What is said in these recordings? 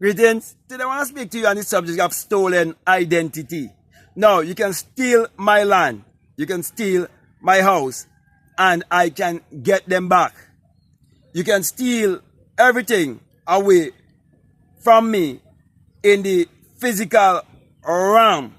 Greetings. Today I want to speak to you on the subject of stolen identity. Now, you can steal my land, you can steal my house, and I can get them back. You can steal everything away from me in the physical realm,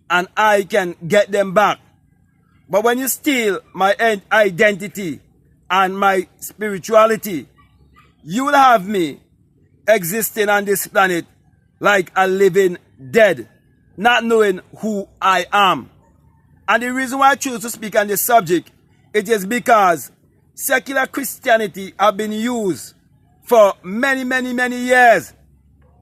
and I can get them back. But when you steal my identity and my spirituality, you will have me existing on this planet like a living dead, not knowing who I am. And the reason why I choose to speak on this subject, it is because secular Christianity have been used for many years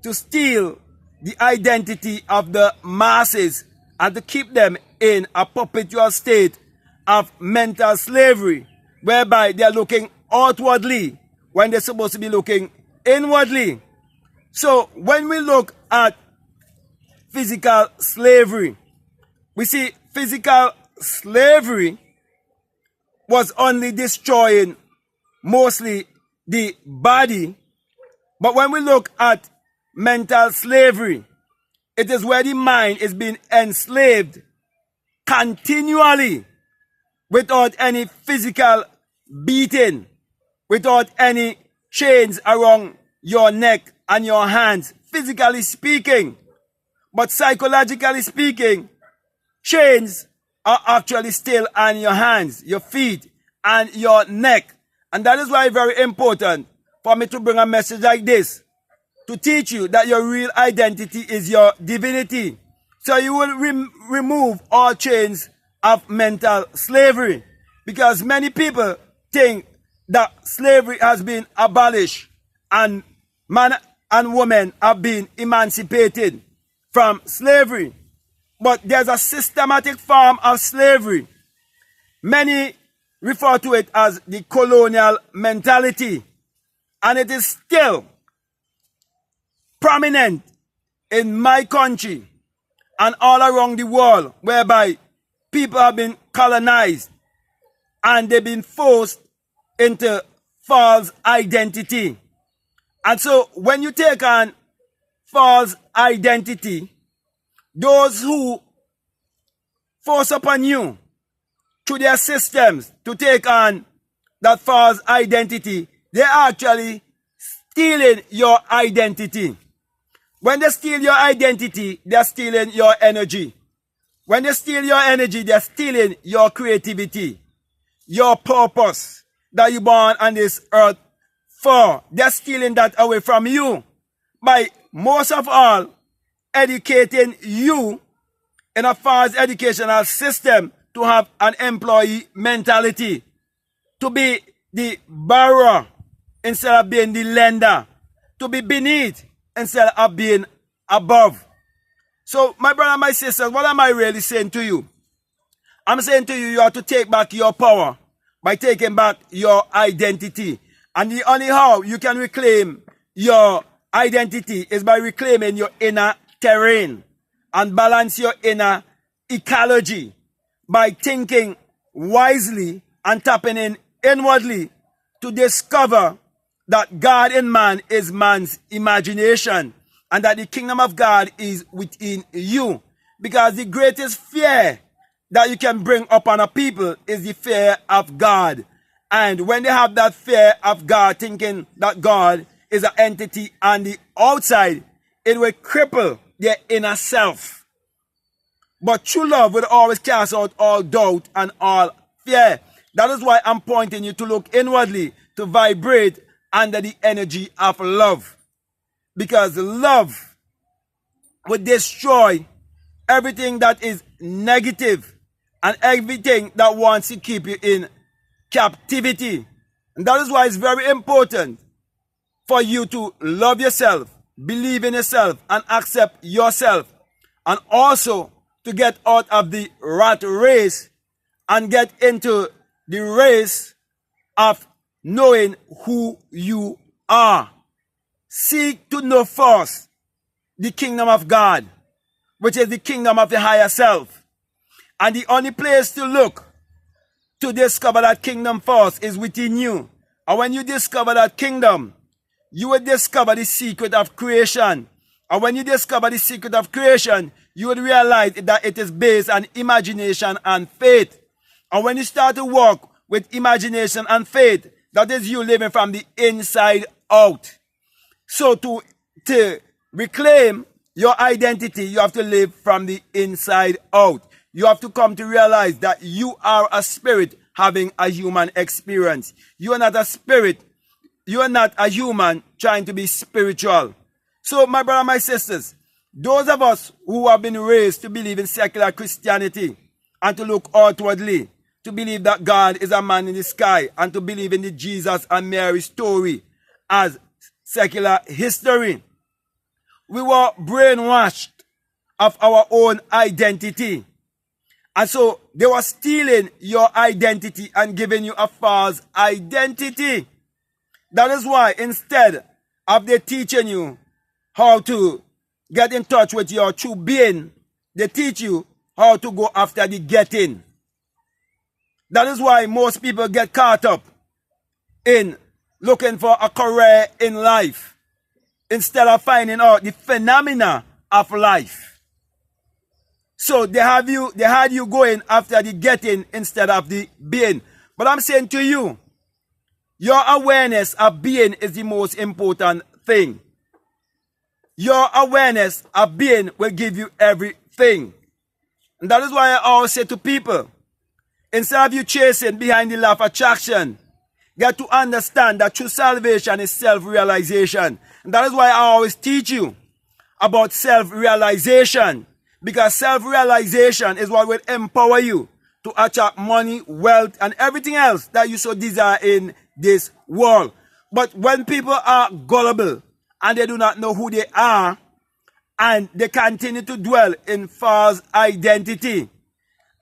to steal the identity of the masses and to keep them in a perpetual state of mental slavery, whereby they are looking outwardly when they're supposed to be looking inwardly. So when we look at physical slavery, we see physical slavery was only destroying mostly the body. But when we look at mental slavery, it is where the mind is being enslaved continually without any physical beating, without any chains around your neck and your hands, physically speaking. But psychologically speaking, chains are actually still on your hands, your feet, and your neck. And that is why it's very important for me to bring a message like this, to teach you that your real identity is your divinity. So you will remove all chains of mental slavery. Because many people think that slavery has been abolished and man and woman have been emancipated from slavery. But there's a systematic form of slavery. Many refer to it as the colonial mentality. And it is still prominent in my country and all around the world, whereby people have been colonized and they've been forced into false identity. And so when you take on false identity, those who force upon you through their systems to take on that false identity, they're actually stealing your identity. When they steal your identity, they're stealing your energy. When they steal your energy, they're stealing your creativity, your purpose that you born on this earth for. They're stealing that away from you by, most of all, educating you in a false educational system to have an employee mentality, to be the borrower instead of being the lender, to be beneath instead of being above. So, my brother and my sisters, what am I really saying to you? I'm saying to you, you have to take back your power by taking back your identity. And the only how you can reclaim your identity is by reclaiming your inner terrain and balance your inner ecology by thinking wisely and tapping in inwardly to discover that God in man is man's imagination and that the kingdom of God is within you. Because the greatest fear that you can bring upon a people is the fear of God. And when they have that fear of God, thinking that God is an entity on the outside, it will cripple their inner self. But true love will always cast out all doubt and all fear. That is why I'm pointing you to look inwardly, to vibrate under the energy of love. Because love will destroy everything that is negative and everything that wants to keep you in captivity. And that is why it's very important for you to love yourself, believe in yourself, and accept yourself. And also to get out of the rat race and get into the race of knowing who you are. Seek to know first the kingdom of God, which is the kingdom of the higher self. And the only place to look to discover that kingdom first is within you. And when you discover that kingdom, you will discover the secret of creation. And when you discover the secret of creation, you would realize that it is based on imagination and faith. And when you start to walk with imagination and faith, that is you living from the inside out. So to reclaim your identity, you have to live from the inside out. You have to come to realize that you are a spirit having a human experience. You are not a spirit. You are not a human trying to be spiritual. So my brother, my sisters, those of us who have been raised to believe in secular Christianity and to look outwardly, to believe that God is a man in the sky and to believe in the Jesus and Mary story as secular history, we were brainwashed of our own identity. And so they were stealing your identity and giving you a false identity. That is why instead of they teaching you how to get in touch with your true being, they teach you how to go after the getting. That is why most people get caught up in looking for a career in life instead of finding out the phenomena of life. So they had you going after the getting instead of the being. But I'm saying to you, your awareness of being is the most important thing. Your awareness of being will give you everything. And that is why I always say to people, instead of you chasing behind the law of attraction, get to understand that true salvation is self-realization. And that is why I always teach you about self-realization. Because self-realization is what will empower you to attract money, wealth, and everything else that you so desire in this world. But when people are gullible and they do not know who they are, and they continue to dwell in false identity,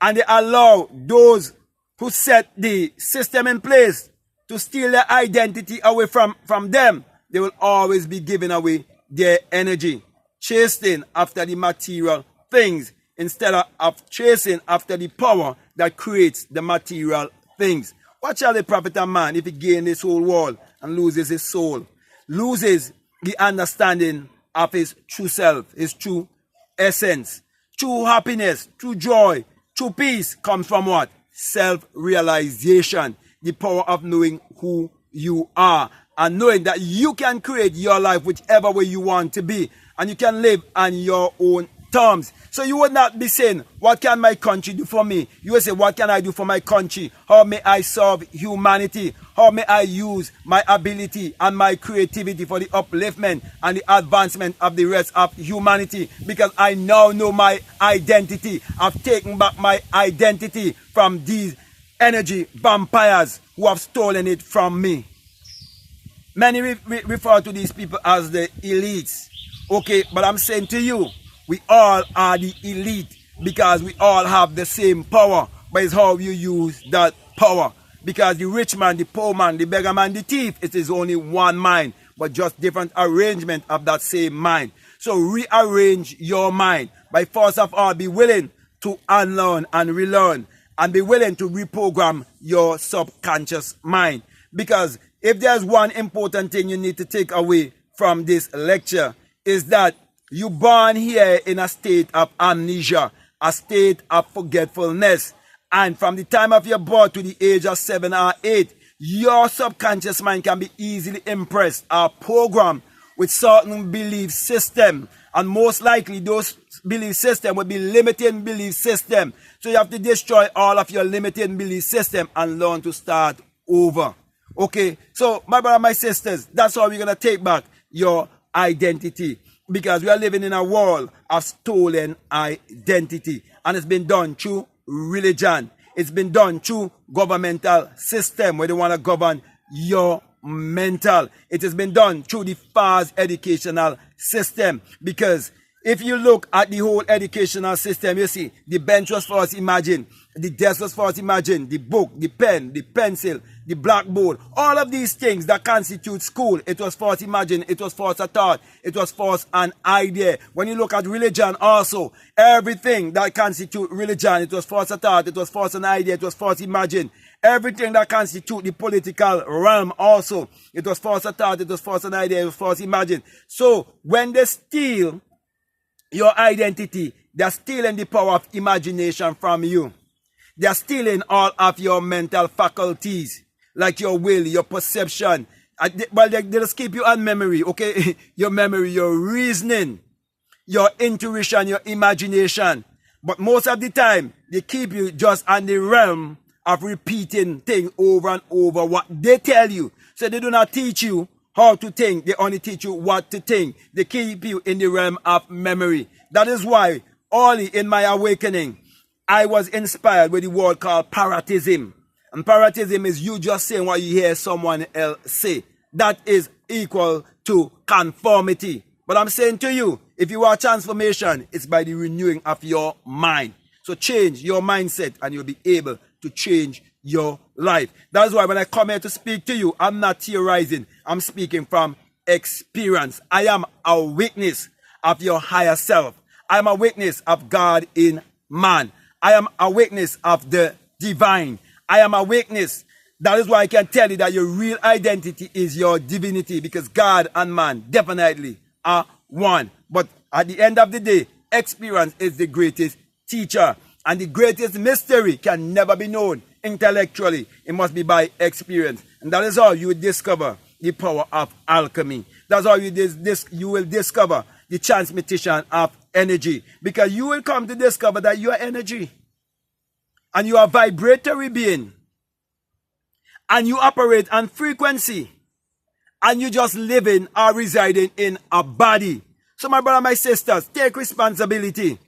and they allow those who set the system in place to steal their identity away from them, they will always be giving away their energy, chasing after the material things instead of chasing after the power that creates the material things. What shall it profit a man if he gain this whole world and loses his soul, loses the understanding of his true self, his true essence? True happiness, true joy, true peace comes from what? Self-realization. The power of knowing who you are and knowing that you can create your life whichever way you want to be, and you can live on your own terms. So you would not be saying, what can my country do for me? You will say, what can I do for my country? How may I serve humanity? How may I use my ability and my creativity for the upliftment and the advancement of the rest of humanity? Because I now know my identity. I've taken back my identity from these energy vampires who have stolen it from me. Many refer to these people as the elites. Okay, but I'm saying to you, we all are the elite because we all have the same power, but it's how you use that power. Because the rich man, the poor man, the beggar man, the thief, it is only one mind, but just different arrangement of that same mind. So rearrange your mind. By force of all, be willing to unlearn and relearn, and be willing to reprogram your subconscious mind. Because if there's one important thing you need to take away from this lecture, is that you born here in a state of amnesia, a state of forgetfulness. And from the time of your birth to the age of 7 or 8, your subconscious mind can be easily impressed or programmed with certain belief system. And most likely those belief system will be limiting belief system. So you have to destroy all of your limiting belief system and learn to start over. Okay, so my brother, my sisters, that's how we're going to take back your identity. Because we are living in a world of stolen identity. And it's been done through religion. It's been done through governmental system where they want to govern your mental. It has been done through the false educational system. Because if you look at the whole educational system, you see, the bench was first imagined, the desk was first imagined, the book, the pen, the pencil, the blackboard, all of these things that constitute school, it was first imagined, it was first a thought, it was first an idea. When you look at religion also, everything that constitutes religion, it was first a thought, it was first an idea, it was first imagined. Everything that constitutes the political realm also. It was false thought, it was false idea, it was false imagined. So when they steal your identity, they're stealing the power of imagination from you. They're stealing all of your mental faculties, like your will, your perception. Well, they just keep you on memory, okay? Your memory, your reasoning, your intuition, your imagination. But most of the time, they keep you just on the realm of repeating things over and over what they tell you. So they do not teach you how to think. They only teach you what to think. They keep you in the realm of memory. That is why early in my awakening, I was inspired with the word called parrotism. And parrotism is you just saying what you hear someone else say. That is equal to conformity. But I'm saying to you, if you want transformation, it's by the renewing of your mind. So change your mindset and you'll be able to change your life. That's why when I come here to speak to you, I'm not theorizing. I'm speaking from experience. I am a witness of your higher self. I am a witness of God in man. I am a witness of the divine. I am a witness. That is why I can tell you that your real identity is your divinity, because God and man definitely are one. But at the end of the day, experience is the greatest teacher. And the greatest mystery can never be known intellectually. It must be by experience. And that is how you will discover the power of alchemy. That's how you will discover the transmutation of energy. Because you will come to discover that you are energy. And you are a vibratory being. And you operate on frequency. And you just living or residing in a body. So my brother, my sisters, take responsibility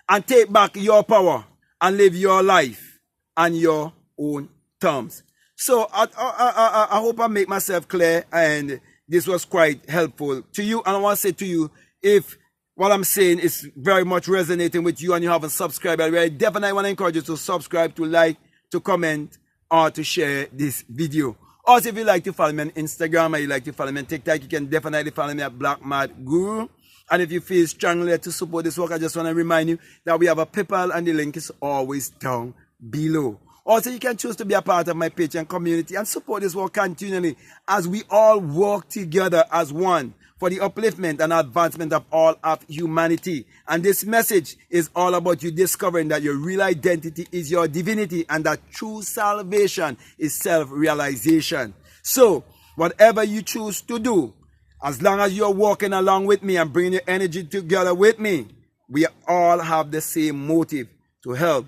and take back your power and live your life on your own terms. So I hope I make myself clear, and this was quite helpful to you. And I want to say to you, if what I'm saying is very much resonating with you and you haven't subscribed already, I definitely want to encourage you to subscribe, to like, to comment, or to share this video. Also, if you like to follow me on Instagram or you like to follow me on TikTok, you can definitely follow me at BlackMadGuru. And if you feel strongly to support this work, I just want to remind you that we have a PayPal and the link is always down below. Also, you can choose to be a part of my Patreon community and support this work continually as we all work together as one for the upliftment and advancement of all of humanity. And this message is all about you discovering that your real identity is your divinity and that true salvation is self-realization. So, whatever you choose to do, as long as you're walking along with me and bringing your energy together with me, we all have the same motive to help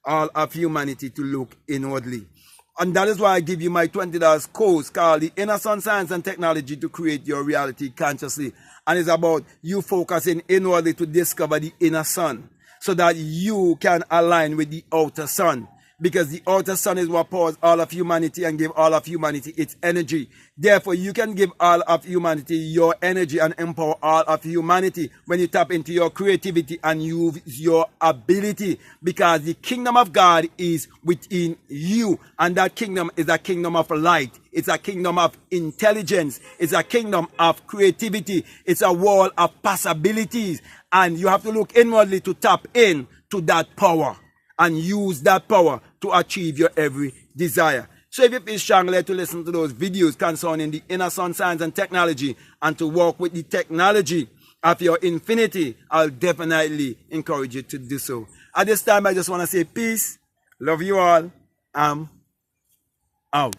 all of humanity to look inwardly. And that is why I give you my $20 course called The Inner Sun Science and Technology to Create Your Reality Consciously. And it's about you focusing inwardly to discover the inner sun so that you can align with the outer sun. Because the outer sun is what powers all of humanity and give all of humanity its energy. Therefore, you can give all of humanity your energy and empower all of humanity when you tap into your creativity and use your ability. Because the kingdom of God is within you. And that kingdom is a kingdom of light. It's a kingdom of intelligence. It's a kingdom of creativity. It's a world of possibilities. And you have to look inwardly to tap in to that power and use that power to achieve your every desire. So if you feel strongly to listen to those videos concerning the inner sun science and technology and to work with the technology of your infinity, I'll definitely encourage you to do so. At this time, I just want to say peace. Love you all. I'm out.